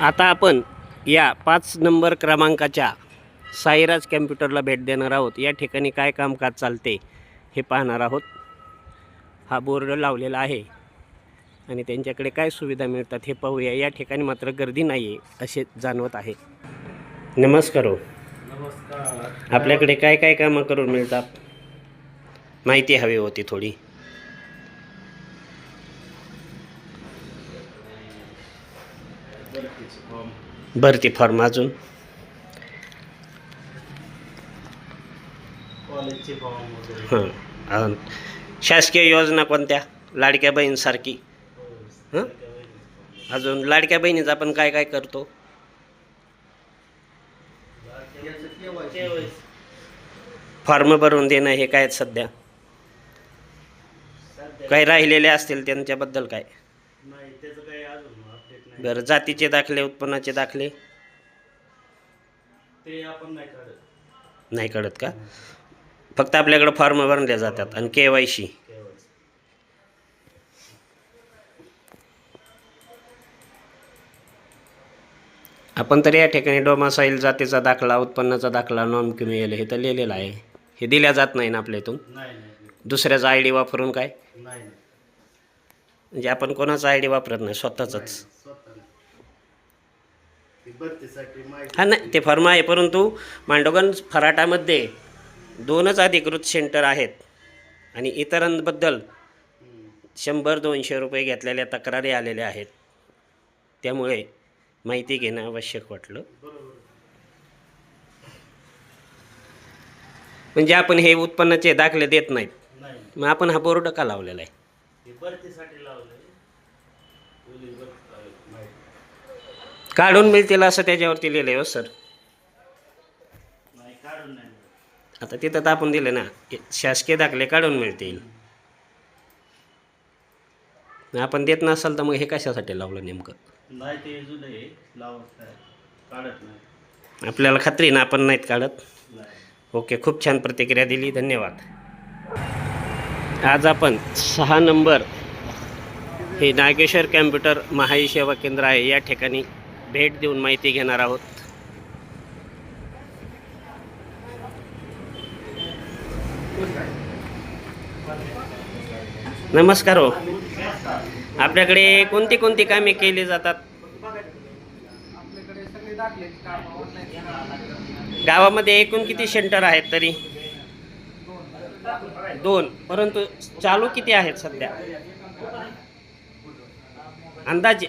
आता आपण या 5 नंबर क्रमांकाच्या साईराज कॅम्प्युटरला भेट देणार आहोत। या ठिकाणी काय कामकाज चालते हे पाहणार आहोत। हा बोर्ड लावलेला आहे आणि त्यांच्याकडे काय सुविधा मिळतात हे पाहूया। या ठिकाणी मात्र गर्दी नाही आहे असे जाणवत आहे। नमस्कार हो। नमस्कार। आपल्याकडे काय काय कामं करून मिळतात, माहिती हवी होती थोडी। भरती फॉर्म, अजून कॉलेजचे फॉर्म वगैरे। हां, शासकीय योजना कोणत्या? लाडक्या बहीणसारखी। हां, अजून लाडक्या बहिणीचं आपण काय काय करतो? फॉर्म भरून देणं हे काय सध्या काही राहिलेले असतील त्यांच्याबद्दल काय? नाही, त्याचं काही अजून अपडेट नाही। बरं, जातीचे दाखले, उत्पन्नाचे दाखले ते आपण नाही काढत। नाही कळत का? फक्त आपल्याकडे फॉर्म भरले जातात आणि KYC। आपण तर या ठिकाणी डोमासाईल, जातीचा दाखला, उत्पन्नाचा दाखला, नॉन क्रिमिनल हे तर लिहिलेलं आहे। हे दिल्या जात नाही ना आपल्या इथून? नाही, दुसऱ्याचा ID वापरून काय? नाही, म्हणजे आपण कोणाचा ID वापरत नाही, स्वतःचाच। स्वतः भरतीसाठी माहिती। हा नाही, ते फॉर्म आहे, परंतु मांडोगण फराटामध्ये 2च अधिकृत सेंटर आहेत आणि इतरांबद्दल 100-200 रुपये घेतलेल्या तक्रारी आलेल्या आहेत। त्यामुळे माहिती घेणं आवश्यक वाटलं। म्हणजे आपण हे उत्पन्नाचे दाखले देत नाहीत, नाही, मग आपण हा बोर्ड का लावलेला आहे? हे भरतीसाठी लावलंय। पोलीस भरती माहिती काढून मिळतील असं त्याच्यावरती लिहिलं आहे हो सर। नाही, काढून नाही। आता तिथं तर आपण दिलं ना, शासकीय दाखले काढून मिळतील। आपण देत नसाल तर मग हे कशासाठी लावलं नेमकं? नाही, ते जुनं आहे, लावत नाही, काढत नाही। आपल्याला खात्री ना आपण नाहीत काढत? नाही। ओके, खूप छान प्रतिक्रिया दिली, धन्यवाद। आज आपण 6 नंबर हे नागेश्वर कॅम्प्युटर महाई सेवा केंद्र आहे, या ठिकाणी भेट देऊन माहिती घेणार आहोत। नमस्कार हो। आपल्याकडे कोणती कोणती कामे केली जातात? आपल्याकडे सगळे दाखले काम ऑनलाईन। गावामध्ये एकूण किती सेंटर आहेत तरी? 2, परंतु चालू किती आहेत सध्या अंदाजे?